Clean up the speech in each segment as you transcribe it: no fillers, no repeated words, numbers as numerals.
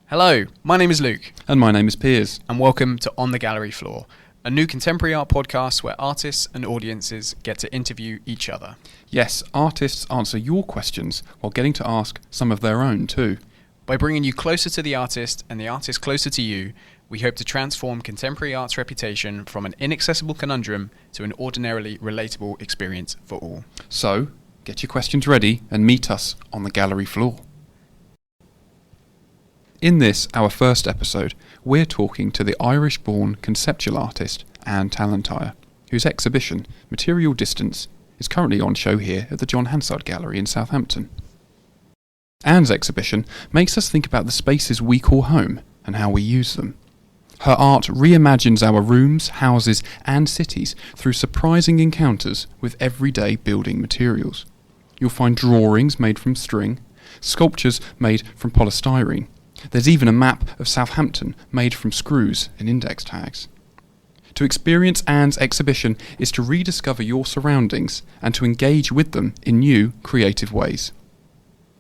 Hello, my name is Luke. And my name is Piers. And welcome to On the Gallery Floor, a new contemporary art podcast where artists and audiences get to interview each other. Yes, artists answer your questions while getting to ask some of their own too. By bringing you closer to the artist and the artist closer to you, we hope to transform contemporary art's reputation from an inaccessible conundrum to an ordinarily relatable experience for all. So, get your questions ready and meet us on the gallery floor. In this, our first episode, we're talking to the Irish-born conceptual artist Anne Tallentire, whose exhibition, Material Distance, is currently on show here at the John Hansard Gallery in Southampton. Anne's exhibition makes us think about the spaces we call home and how we use them. Her art reimagines our rooms, houses and cities through surprising encounters with everyday building materials. You'll find drawings made from string, sculptures made from polystyrene. There's even a map of Southampton made from screws and index tags. To experience Anne's exhibition is to rediscover your surroundings and to engage with them in new, creative ways.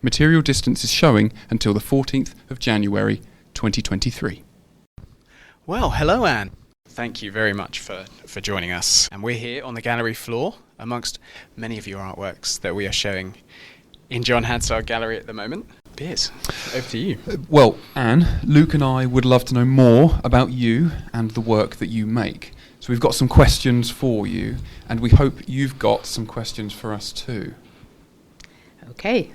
Material Distance is showing until the 14th of January 2023. Well, hello Anne. Thank you very much for joining us. And we're here on the gallery floor amongst many of your artworks that we are showing in John Hansard Gallery at the moment. Piers, over to you. Well, Anne, Luke and I would love to know more about you and the work that you make. So we've got some questions for you, and we hope you've got some questions for us too. Okay.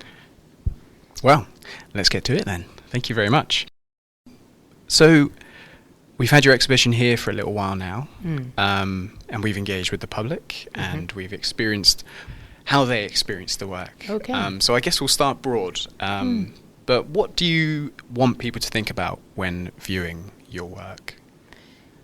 Well, let's get to it then. Thank you very much. So, we've had your exhibition here for a little while now, and we've engaged with the public, and we've experienced how they experience the work. Okay. So I guess we'll start broad. But what do you want people to think about when viewing your work?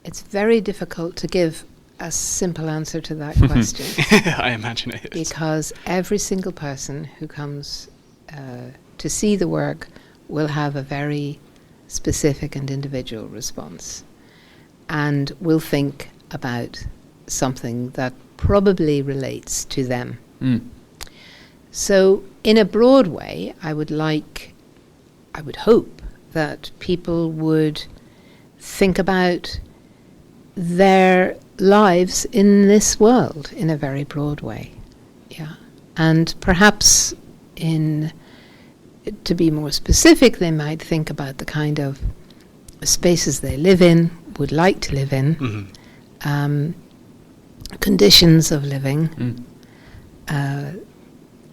It's very difficult to give a simple answer to that question. I imagine it is. Because every single person who comes to see the work will have a very specific and individual response, and will think about something that probably relates to them. So in a broad way, I would hope that people would think about their lives in this world in a very broad way. Yeah. And perhaps to be more specific, they might think about the kind of spaces they live in, would like to live in, conditions of living,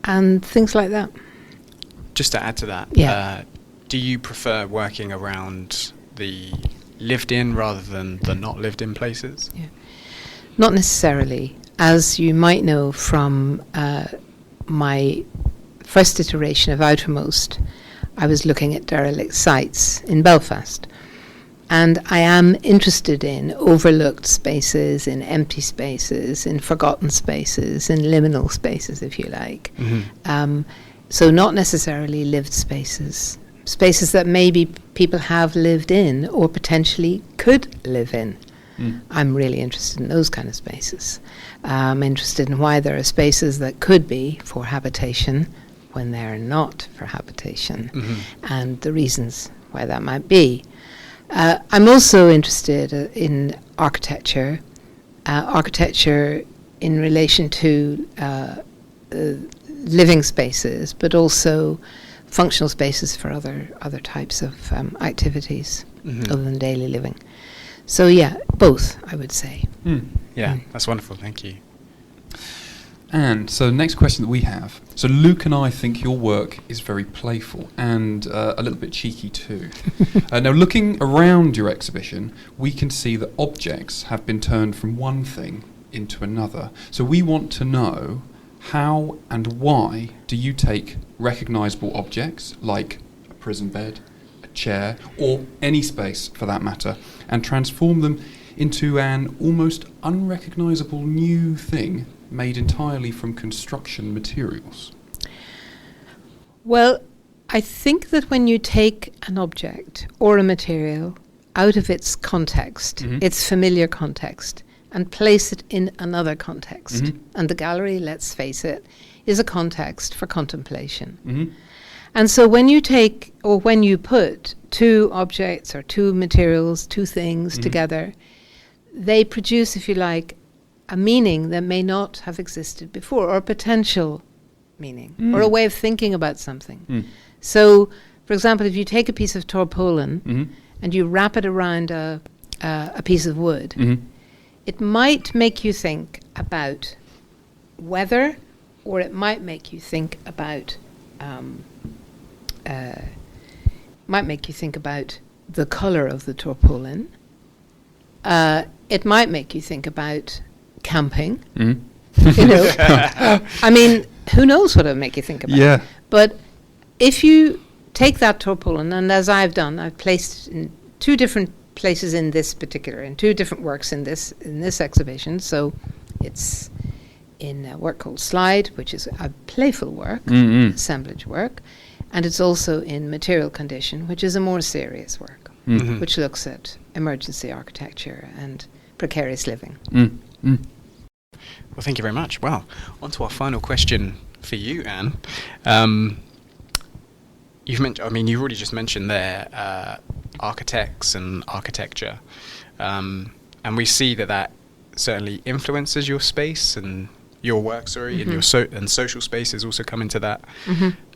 and things like that. Just to add to that, do you prefer working around the lived-in rather than the not lived-in places? Yeah. Not necessarily. As you might know from my first iteration of Outermost, I was looking at derelict sites in Belfast. And I am interested in overlooked spaces, in empty spaces, in forgotten spaces, in liminal spaces, if you like. So not necessarily lived spaces. Spaces that maybe people have lived in or potentially could live in. I'm really interested in those kind of spaces. I'm interested in why there are spaces that could be for habitation when they're not for habitation, and the reasons why that might be. I'm also interested in architecture, architecture in relation to living spaces, but also functional spaces for other types of activities other than daily living. So yeah, both, I would say. That's wonderful, thank you. And so the next question that we have, so Luke and I think your work is very playful and a little bit cheeky too. Now looking around your exhibition, we can see that objects have been turned from one thing into another. So we want to know how and why do you take recognisable objects like a prison bed, a chair or any space for that matter and transform them into an almost unrecognisable new thing made entirely from construction materials? Well, I think that when you take an object or a material out of its context, its familiar context, and place it in another context, and the gallery, let's face it, is a context for contemplation. And so when you take, or when you put two objects or two materials, two things together, they produce, if you like, a meaning that may not have existed before, or a potential meaning, or a way of thinking about something. So, for example, if you take a piece of tarpaulin and you wrap it around a piece of wood, it might make you think about weather, or it might make you think about the color of the tarpaulin. It might make you think about camping. You know, I mean, who knows what it'll make you think about? Yeah. But if you take that tarpaulin, and as I've done, I've placed it in two different places in two different works in this exhibition. So it's in a work called Slide, which is a playful work, assemblage work, and it's also in Material Condition, which is a more serious work, which looks at emergency architecture and precarious living. Well, thank you very much. Well, on to our final question for you, Anne. You've you've already just mentioned there architects and architecture, and we see that certainly influences your space and your work, and your and social spaces also come into that.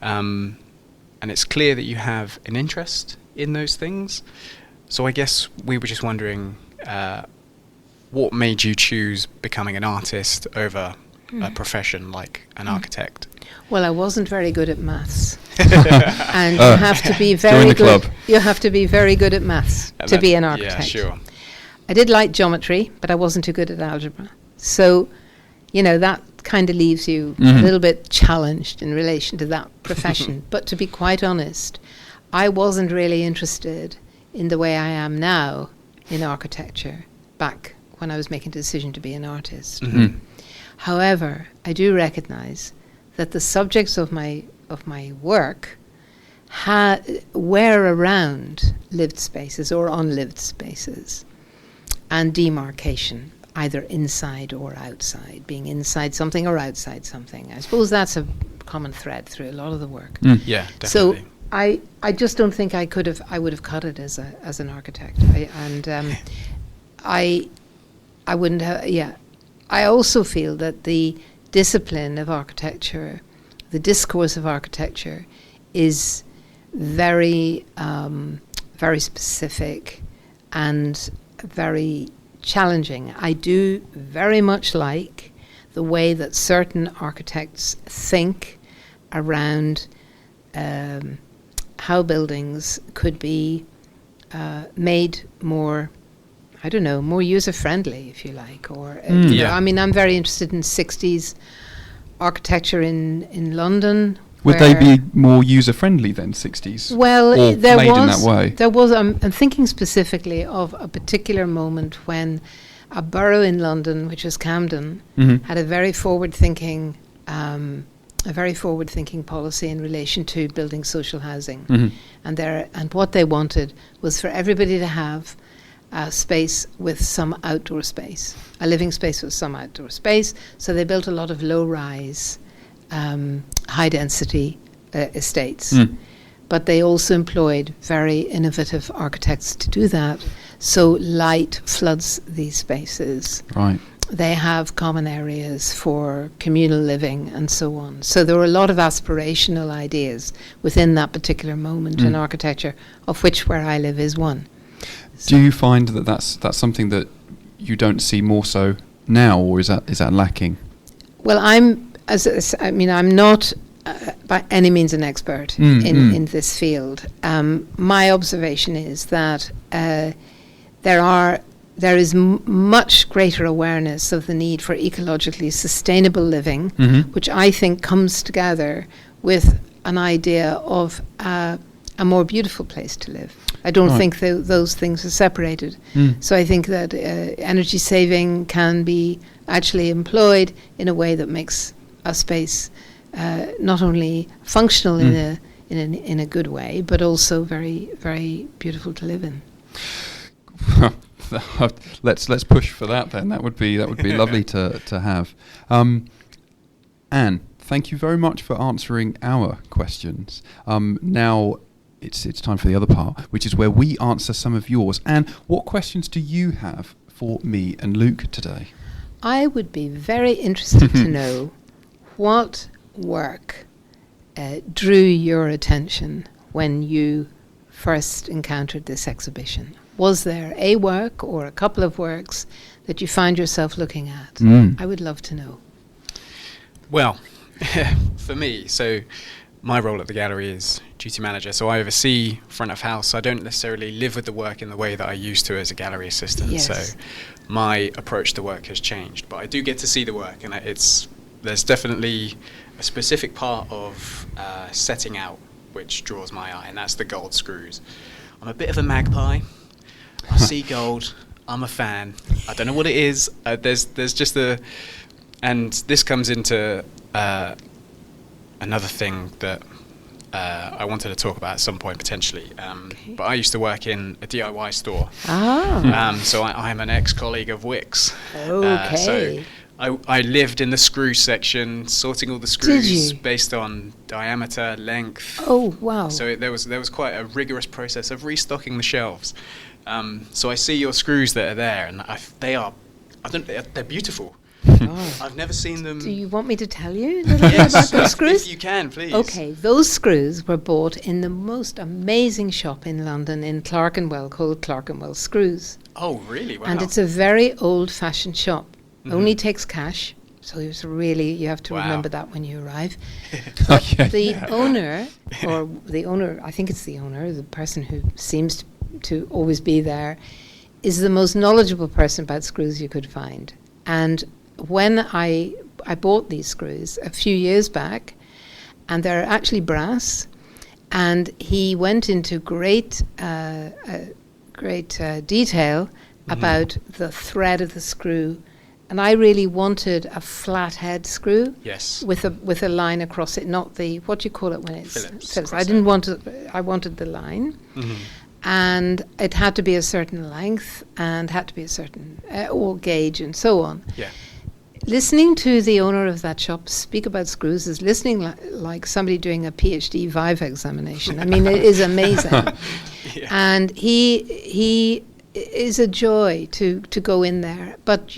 And it's clear that you have an interest in those things. So I guess we were just wondering, what made you choose becoming an artist over a profession like an architect? Well, I wasn't very good at maths, and you have to be very good. You have to be very good at maths to be an architect. Yeah, sure. I did like geometry, but I wasn't too good at algebra. So, you know, that kind of leaves you a little bit challenged in relation to that profession. But to be quite honest, I wasn't really interested in the way I am now in architecture back when I was making the decision to be an artist. However, I do recognize that the subjects of my work were around lived spaces or unlived spaces, and demarcation, either inside or outside, being inside something or outside something. I suppose that's a common thread through a lot of the work. Yeah, definitely. So I just don't think I would have cut it as an architect. I wouldn't have. Yeah, I also feel that the discipline of architecture, the discourse of architecture, is very, very specific and very challenging. I do very much like the way that certain architects think around how buildings could be made more, I don't know, more user-friendly, if you like. Or you know, I mean, I'm very interested in 60s architecture in London. Would they be more user-friendly than 60s? Well, or there made was, in that way? There was. I'm thinking specifically of a particular moment when a borough in London, which was Camden, had a very forward-thinking, policy in relation to building social housing, and what they wanted was for everybody to have a space with some outdoor space, a living space with some outdoor space. So they built a lot of low-rise, high-density estates. But they also employed very innovative architects to do that. So light floods these spaces. Right. They have common areas for communal living and so on. So there were a lot of aspirational ideas within that particular moment in architecture, of which where I live is one. Do you find that that's something that you don't see more so now, or is that lacking? Well, I'm not by any means an expert in this field. My observation is that there is much greater awareness of the need for ecologically sustainable living, which I think comes together with an idea of a more beautiful place to live. I don't think those things are separated. So I think that energy saving can be actually employed in a way that makes a space not only functional in a good way, but also very, very beautiful to live in. Let's push for that then. That would be lovely to have. Anne, thank you very much for answering our questions. Now it's time for the other part, which is where we answer some of yours. And what questions do you have for me and Luke today? I would be very interested to know what work drew your attention when you first encountered this exhibition. Was there a work or a couple of works that you found yourself looking at? I would love to know. Well, for me, so my role at the gallery is duty manager, so I oversee front of house. I don't necessarily live with the work in the way that I used to as a gallery assistant. Yes. So my approach to work has changed, but I do get to see the work, and there's definitely a specific part of setting out which draws my eye, and that's the gold screws. I'm a bit of a magpie. I see gold. I'm a fan. I don't know what it is. There's just and this comes into another thing that I wanted to talk about at some point potentially. But I used to work in a DIY store. So I'm an ex-colleague of Wick's. Okay. So I lived in the screw section, sorting all the screws based on diameter, length. Oh, wow. So there was quite a rigorous process of restocking the shelves. So I see your screws that are there, and they're beautiful. Oh. I've never seen them. Do you want me to tell you a little bit about those screws? If you can, please. Okay, those screws were bought in the most amazing shop in London in Clerkenwell called Clerkenwell Screws. Oh, really? Wow. And it's a very old-fashioned shop. Only takes cash, so it's really, you have to remember that when you arrive. The owner, I think it's the owner, the person who seems to always be there, is the most knowledgeable person about screws you could find. And when I bought these screws a few years back, and they're actually brass, and he went into great detail about the thread of the screw. And I really wanted a flat head screw, yes, with a line across it, not the, what do you call it when it's Phillips. I didn't want it. I wanted the line, and it had to be a certain length and had to be a certain or gauge and so on. Yeah. Listening to the owner of that shop speak about screws is listening like somebody doing a PhD Vive examination. I mean, it is amazing, and he is a joy to go in there. But,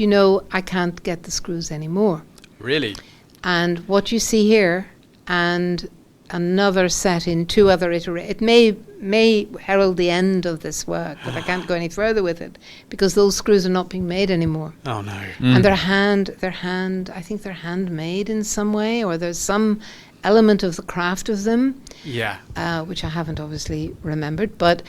I can't get the screws anymore. Really? And what you see here, and another set in 2 other iterations, it may herald the end of this work, but I can't go any further with it, because those screws are not being made anymore. Oh, no. And I think they're handmade in some way, or there's some element of the craft of them, which I haven't obviously remembered, but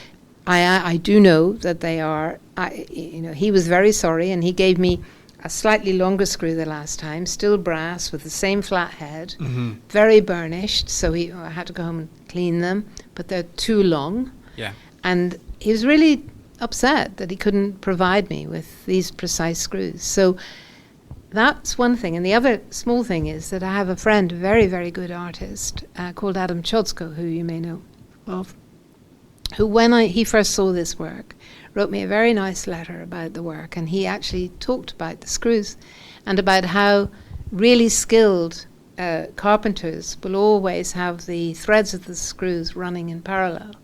I do know that they are, he was very sorry, and he gave me a slightly longer screw the last time, still brass with the same flat head, very burnished, so I had to go home and clean them, but they're too long. Yeah. And he was really upset that he couldn't provide me with these precise screws. So that's one thing. And the other small thing is that I have a friend, a very, very good artist, called Adam Chodsko, who you may know of, who, when he first saw this work, wrote me a very nice letter about the work, and he actually talked about the screws and about how really skilled carpenters will always have the threads of the screws running in parallel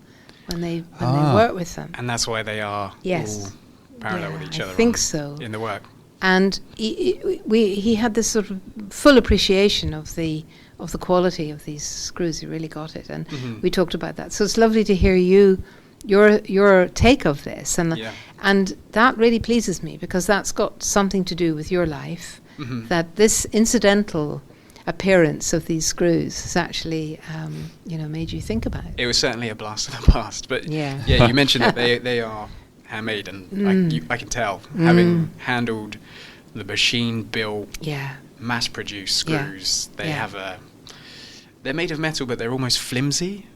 when they work with them. And that's why they are all parallel with each other. I think so. In the work. And he had this sort of full appreciation of the quality of these screws. He really got it, and we talked about that. So it's lovely to hear your take of this, and that really pleases me, because that's got something to do with your life. That this incidental appearance of these screws has actually, made you think about it. It was certainly a blast from the past, but you mentioned that they are handmade, and I can tell, having handled the machine-built, mass-produced screws, they're made of metal, but they're almost flimsy.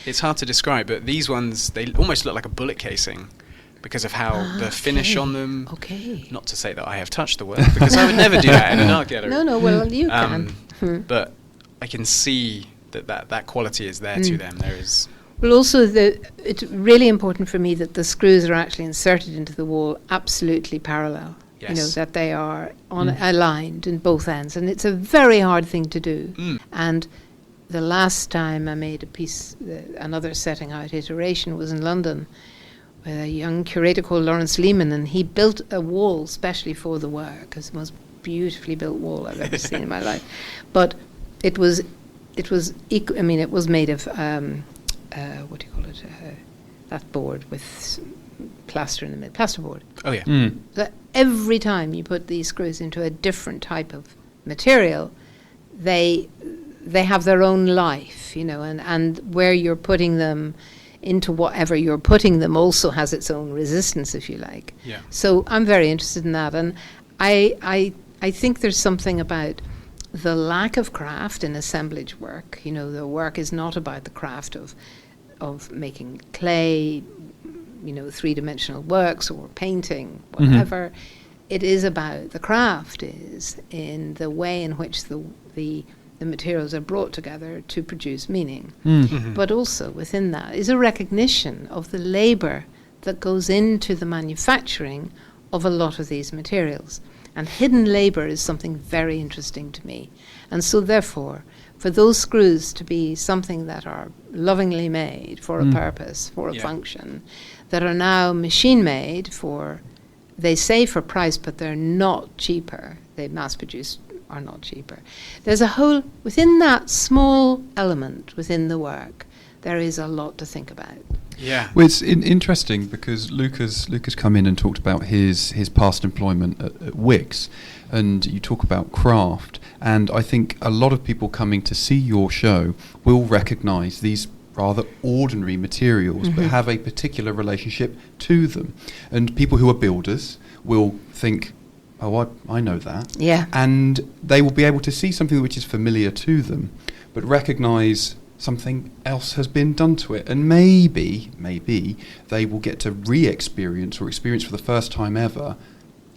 It's hard to describe, but these ones, they almost look like a bullet casing because of how the finish on them. Okay. Not to say that I have touched the work, because I would never do that in an art gallery. No, well, you can. But I can see that quality is there to them. There is. Well, also, it's really important for me that the screws are actually inserted into the wall absolutely parallel. Yes. that they are aligned in both ends. And it's a very hard thing to do. And the last time I made a piece, another setting out iteration, was in London with a young curator called Lawrence Lehman, and he built a wall specially for the work. It's the most beautifully built wall I've ever seen in my life. But it was it was made of what do you call it? That board with plaster in the middle, plasterboard. Oh yeah. So every time you put these screws into a different type of material, they have their own life, and where you're putting them into whatever you're putting them also has its own resistance, if you like. Yeah. So I'm very interested in that, and I think there's something about the lack of craft in assemblage work. The work is not about the craft of making clay, three-dimensional works or painting, whatever. It is about the craft is in the way in which the materials are brought together to produce meaning. But also within that is a recognition of the labour that goes into the manufacturing of a lot of these materials. And hidden labour is something very interesting to me. And so therefore, for those screws to be something that are lovingly made for a purpose, for a function, that are now machine-made they say for price, but they're not cheaper. They mass-produced are not cheaper. There's a whole, within that small element within the work, there is a lot to think about. Yeah. Well, it's interesting because Luke has come in and talked about his past employment at Wix, and you talk about craft, and I think a lot of people coming to see your show will recognise these rather ordinary materials but have a particular relationship to them. And people who are builders will think, oh, I know that. Yeah. And they will be able to see something which is familiar to them, but recognise something else has been done to it. And maybe they will get to re-experience or experience for the first time ever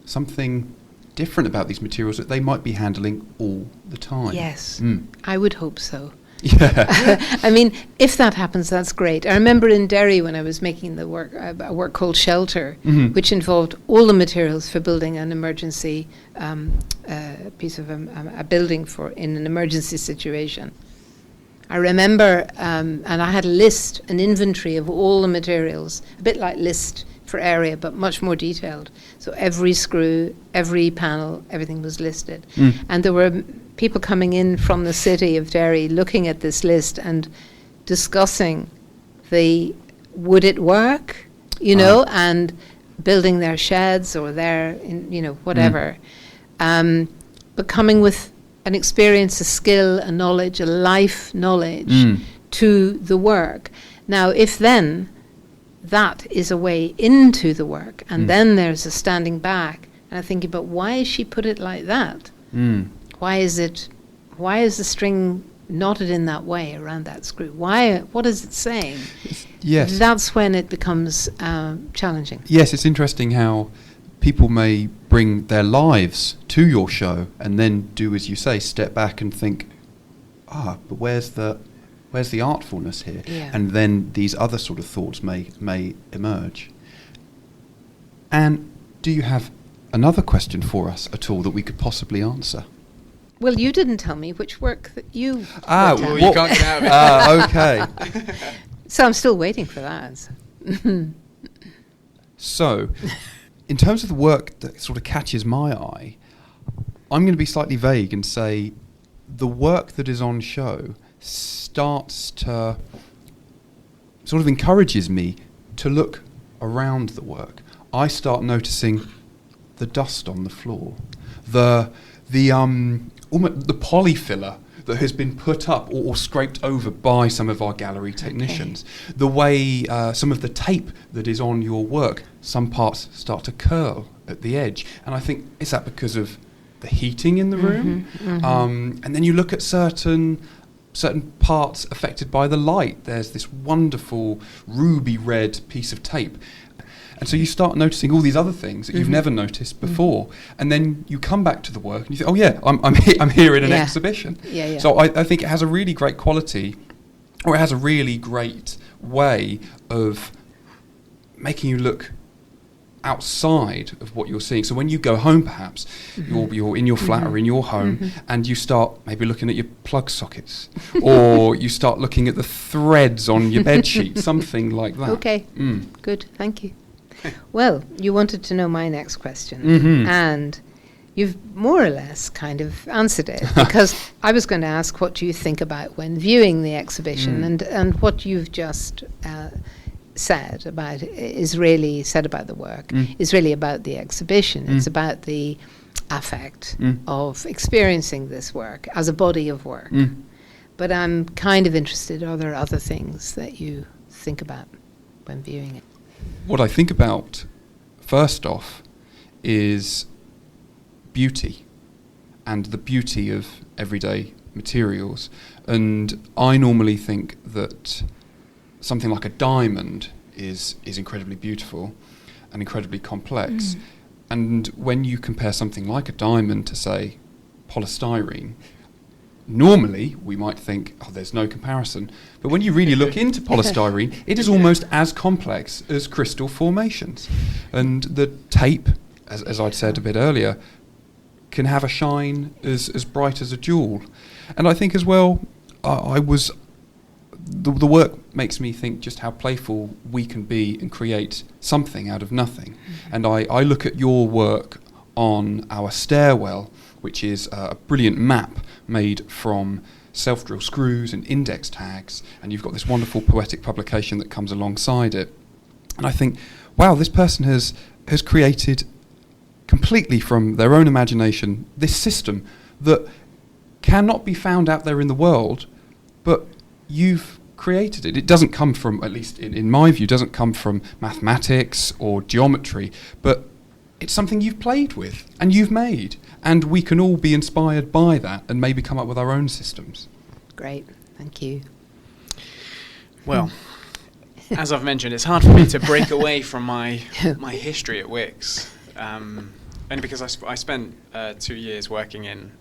something different about these materials that they might be handling all the time. Yes, I would hope so. Yeah. I mean, if that happens, that's great. I remember in Derry when I was making the work, a work called Shelter, which involved all the materials for building an emergency piece of a building in an emergency situation. I remember, and I had an inventory of all the materials, a bit like List for area, but much more detailed. So every screw, every panel, everything was listed. And there were people coming in from the city of Derry looking at this list and discussing would it work, and building their sheds or their, whatever. But coming with an experience, a skill, a knowledge, a life knowledge to the work. Now, if then that is a way into the work, and then there's a standing back, and I'm thinking, but why has she put it like that? Why is the string knotted in that way around that screw? What is it saying? Yes. That's when it becomes challenging. Yes, it's interesting how people may bring their lives to your show and then do, as you say, step back and think, but where's the artfulness here? Yeah. And then these other sort of thoughts may emerge. And do you have another question for us at all that we could possibly answer? Well, you didn't tell me which work that you worked well, you can't get out of it. Okay. So I'm still waiting for that. So, in terms of the work that sort of catches my eye, I'm going to be slightly vague and say the work that is on show starts to sort of encourages me to look around the work. I start noticing the dust on the floor, the polyfiller that has been put up or scraped over by some of our gallery technicians, the way some of the tape that is on your work, some parts start to curl at the edge, and I think, is that because of the heating in the room? And then you look at certain parts affected by the light. There's this wonderful ruby red piece of tape. And so you start noticing all these other things that you've never noticed before. And then you come back to the work and you think, oh yeah, I'm here in an exhibition. Yeah. So I think it has a really great quality, or it has a really great way of making you look outside of what you're seeing. So when you go home, perhaps you're in your flat or in your home, and you start maybe looking at your plug sockets, or you start looking at the threads on your bed sheet, something like that. Okay, good, thank you. Well, you wanted to know my next question, and you've more or less kind of answered it, because I was going to ask what do you think about when viewing the exhibition, and what you've just said about the work is really about the exhibition. It's about the affect of experiencing this work as a body of work. But I'm kind of interested, are there other things that you think about when viewing it? What I think about first off is beauty, and the beauty of everyday materials. And I normally think that something like a diamond is incredibly beautiful and incredibly complex. And when you compare something like a diamond to, say, polystyrene, normally we might think, oh, there's no comparison. But when you really look into polystyrene, it is almost as complex as crystal formations. And the tape, as I'd said a bit earlier, can have a shine as bright as a jewel. And I think as well, the work makes me think just how playful we can be and create something out of nothing. And I look at your work on our stairwell, which is a brilliant map made from self-drill screws and index tags, and you've got this wonderful poetic publication that comes alongside it. And I think, wow, this person has created completely from their own imagination this system that cannot be found out there in the world, but you've created it. It doesn't come from, at least in my view, doesn't come from mathematics or geometry, but it's something you've played with and you've made, and we can all be inspired by that and maybe come up with our own systems. Great, thank you. Well, as I've mentioned, it's hard for me to break away from my history at Wix, only because I spent 2 years working in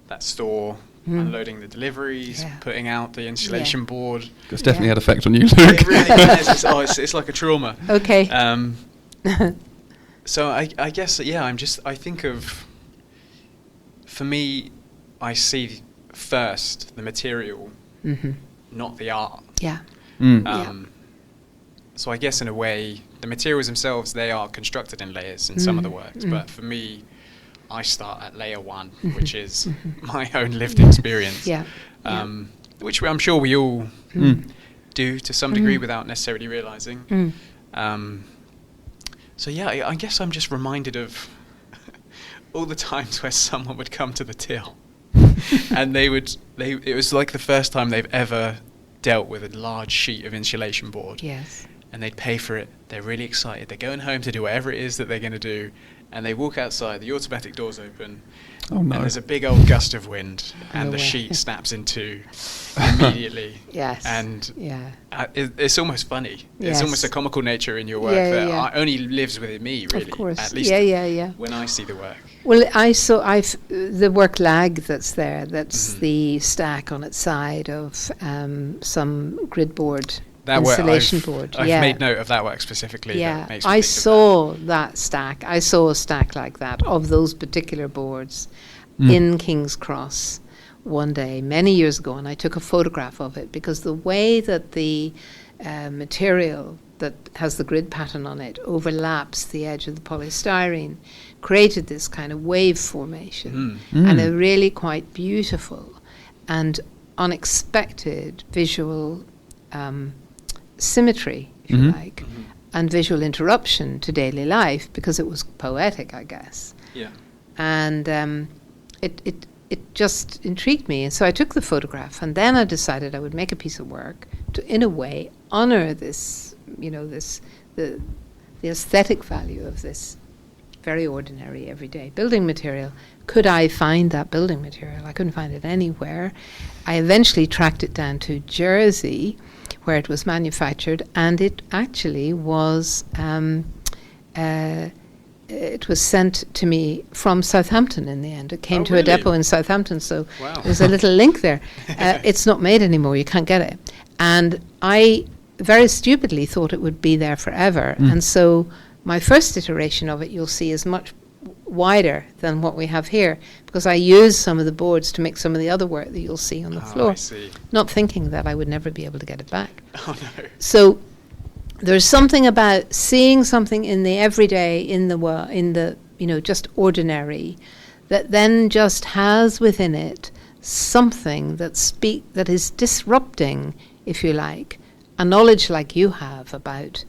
that store, unloading the deliveries, putting out the installation board. It's definitely had effect on you, Luke. It really has. It's like a trauma. Okay. So I guess, I think of, for me, I see first the material, not the art. Yeah. So I guess in a way, the materials themselves, they are constructed in layers in some of the works, but for me, I start at layer one, which is my own lived experience, which I'm sure we all do to some degree without necessarily realizing. So I guess I'm just reminded of all the times where someone would come to the till and it was like the first time they've ever dealt with a large sheet of insulation board. Yes. And they'd pay for it. They're really excited. They're going home to do whatever it is that they're going to do. And they walk outside, the automatic doors open, and there's a big old gust of wind, and the sheet snaps in two immediately. Yes. And it's almost funny. Yes. It's almost a comical nature in your work that only lives within me, really. Of course. At least when I see the work. Well, the work lag that's there, that's the stack on its side of some grid board. That installation board. I've made note of that work specifically. Yeah, that makes me I think saw that stack. I saw a stack like that of those particular boards in King's Cross one day many years ago, and I took a photograph of it because the way that the material that has the grid pattern on it overlaps the edge of the polystyrene created this kind of wave formation and a really quite beautiful and unexpected visual symmetry, if you like, and visual interruption to daily life because it was poetic, I guess. Yeah. And it just intrigued me, and so I took the photograph, and then I decided I would make a piece of work to, in a way, honor this, the aesthetic value of this very ordinary, everyday building material. Could I find that building material? I couldn't find it anywhere. I eventually tracked it down to Jersey, where it was manufactured, and it actually was it was sent to me from Southampton in the end. It came to a depot in Southampton, so there's a little link there. It's not made anymore, you can't get it. And I very stupidly thought it would be there forever, and so my first iteration of it, you'll see, is much wider than what we have here, because I use some of the boards to make some of the other work that you'll see on the floor, I see. not thinking that I would never be able to get it back. Oh, no. So there's something about seeing something in the everyday, in the just ordinary, that then just has within it something that is disrupting, if you like, a knowledge like you have about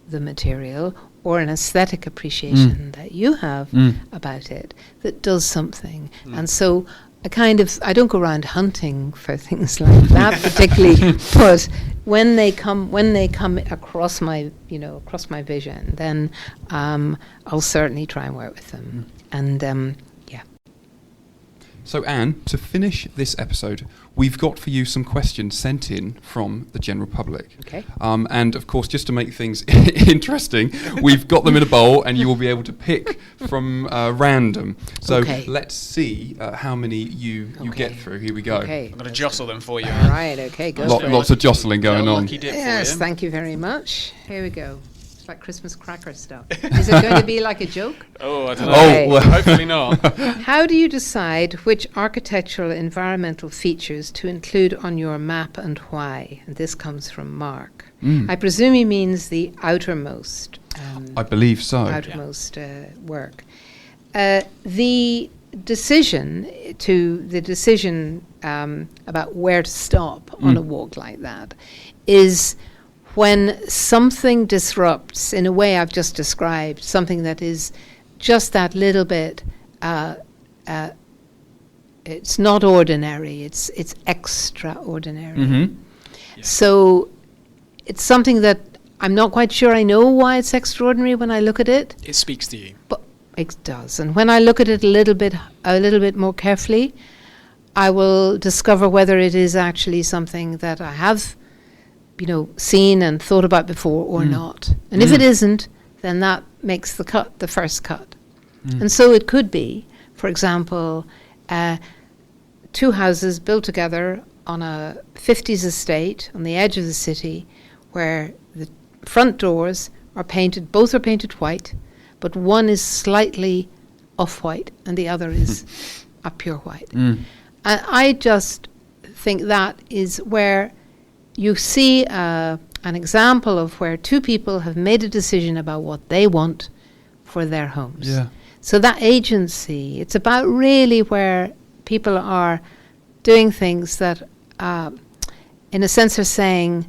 the material, or an aesthetic appreciation that you have about it, that does something. And so I don't go around hunting for things like that particularly, but when they come across my vision, then I'll certainly try and work with them. And So Anne, to finish this episode, we've got for you some questions sent in from the general public. Okay. And of course, just to make things interesting, we've got them in a bowl, and you will be able to pick from random. So let's see how many you get through. Here we go. Okay. I'm going to jostle them for you. All right. Okay. Go. Lots of jostling going on. Lucky dip for Yes. you. Thank you very much. Here we go. It's like Christmas cracker stuff. Is it going to be like a joke? Oh, I don't know. Okay. well. Hopefully not. How do you decide which architectural environmental features to include on your map and why? And this comes from Mark. I presume he means the outermost. I believe so. Outermost work. The decision about where to stop on a walk like that is when something disrupts, in a way I've just described, something that is just that little bit, it's not ordinary, it's extraordinary. Mm-hmm. Yeah. So it's something that I'm not quite sure I know why it's extraordinary when I look at it, It speaks to you. but it does. And when I look at it a little bit more carefully, I will discover whether it is actually something that I have seen and thought about before or not. And if it isn't, then that makes the first cut. And so it could be, for example, two houses built together on a 50s estate on the edge of the city, where the front doors are painted, both are painted white, but one is slightly off-white and the other is a pure white. And I just think that is where you see an example of where two people have made a decision about what they want for their homes. Yeah. So that agency, it's about really where people are doing things that, in a sense, are saying,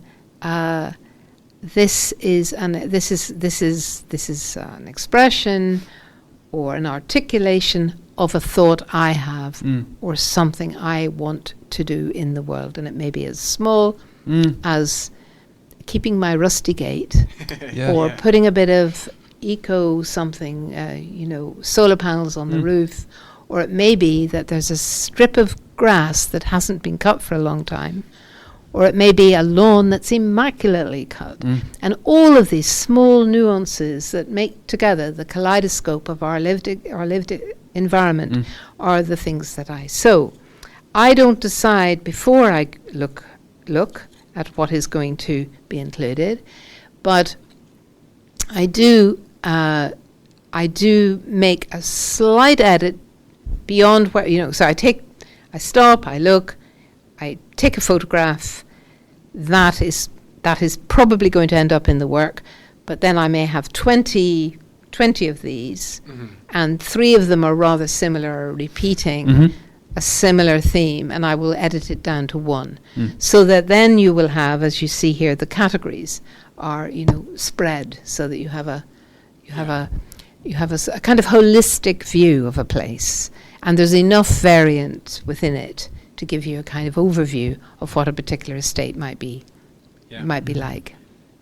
this is an expression or an articulation of a thought I have or something I want to do in the world, and it may be as small as keeping my rusty gate or putting a bit of eco something, solar panels on the roof, or it may be that there's a strip of grass that hasn't been cut for a long time, or it may be a lawn that's immaculately cut. And all of these small nuances that make together the kaleidoscope of our lived environment are the things that I don't decide before I look at what is going to be included, but I do make a slight edit beyond where, so I stop, I look, I take a photograph. That is probably going to end up in the work, but then I may have 20 of these, and 3 of them are rather similar, repeating a similar theme, and I will edit it down to 1, so that then you will have, as you see here, the categories are spread, so that you have a kind of holistic view of a place, and there's enough variant within it to give you a kind of overview of what a particular estate might be like.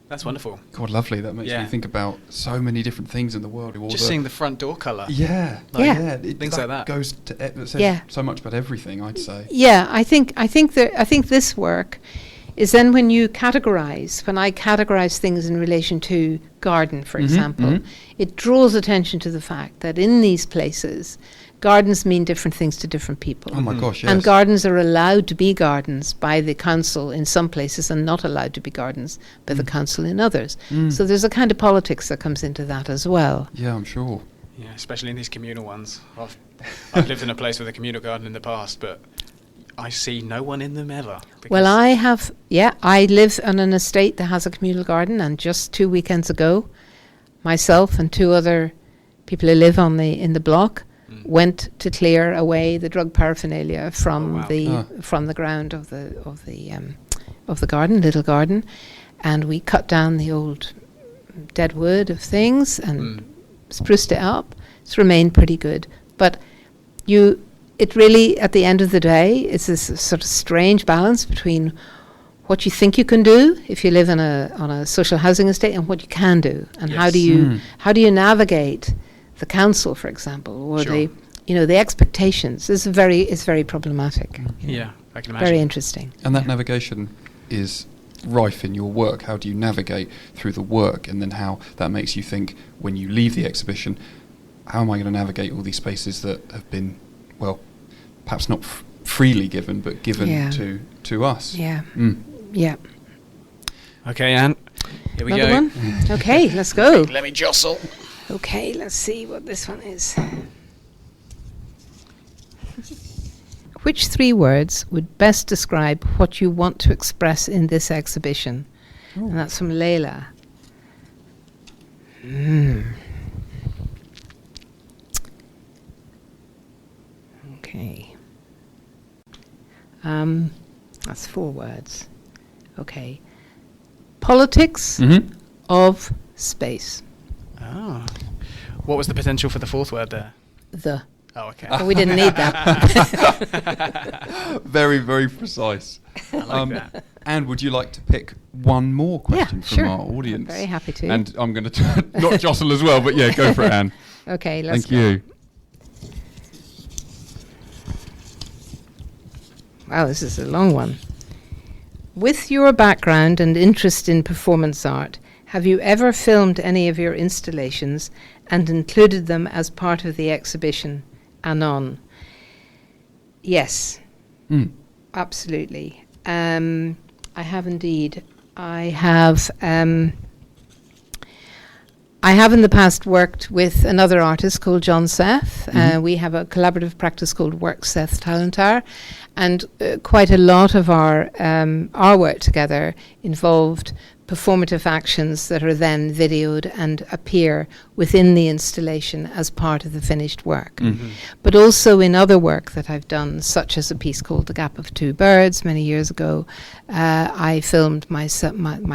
That's wonderful. God, lovely. That makes me think about so many different things in the world. Just seeing the front door colour. Yeah. Things like that. Goes to says so much about everything, I'd say. Yeah, I think this work is then when I categorize things in relation to garden, for example, it draws attention to the fact that in these places, gardens mean different things to different people. Oh my gosh, yes. And gardens are allowed to be gardens by the council in some places and not allowed to be gardens by the council in others. So there's a kind of politics that comes into that as well. Yeah, I'm sure. Yeah, especially in these communal ones. I've lived in a place with a communal garden in the past, but I see no one in them ever. Well, I live on an estate that has a communal garden, and just 2 weekends ago, myself and 2 other people who live in the block went to clear away the drug paraphernalia from from the ground of the garden, little garden, and we cut down the old dead wood of things and spruced it up. It's remained pretty good, but it really, at the end of the day, it's this sort of strange balance between what you think you can do if you live on a social housing estate and what you can do, and how do you navigate the council, for example, or the expectations. It's very problematic. Yeah, I can imagine. Very interesting. And that navigation is rife in your work. How do you navigate through the work, and then how that makes you think when you leave the exhibition, how am I going to navigate all these spaces that have been, well, perhaps not freely given, but given to us. Yeah. Yeah. Okay, Anne. Here we Another go. one? Okay, let's go. Let me jostle. Okay, let's see what this one is. Which 3 words would best describe what you want to express in this exhibition? Ooh. And that's from Layla. Okay. That's 4 words. Okay. Politics of space. Oh. What was the potential for the 4th word there? The. Oh, okay. But we didn't need that. Very, very precise. I like that. And would you like to pick one more question from sure. our audience? I'm very happy to. And I'm going to not jostle as well, but yeah, go for it, Anne. Okay, let's Thank you. Wow, this is a long one. With your background and interest in performance art, have you ever filmed any of your installations and included them as part of the exhibition, Anon? Yes, absolutely. I have indeed. I have in the past worked with another artist called John Seth. We have a collaborative practice called Work Seth Tallentire, and quite a lot of our work together involved performative actions that are then videoed and appear within the installation as part of the finished work. But also in other work that I've done, such as a piece called The Gap of Two Birds many years ago, I filmed my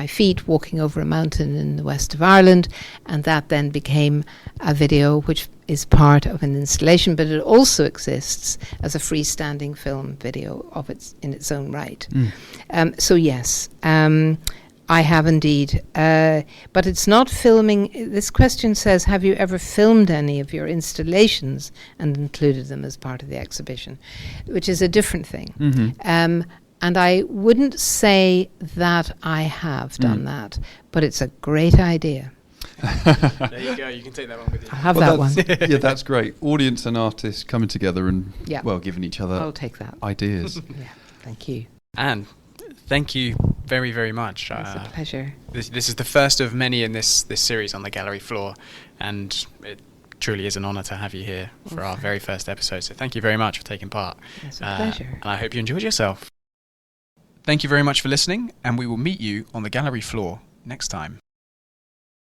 feet walking over a mountain in the west of Ireland, and that then became a video which is part of an installation, but it also exists as a freestanding film video in its own right. So yes, I have indeed, but it's not filming. This question says, have you ever filmed any of your installations and included them as part of the exhibition, which is a different thing. And I wouldn't say that I have done that, but it's a great idea. There you go, you can take that one with you. I'll have that one. Yeah, that's great. Audience and artists coming together and, giving each other I'll take that. ideas. Yeah, thank you. Anne, thank you very, very much. It's a pleasure. This is the first of many in this series on the gallery floor, and it truly is an honour to have you here for our very first episode. So thank you very much for taking part. It's a pleasure. And I hope you enjoyed yourself. Thank you very much for listening, and we will meet you on the gallery floor next time.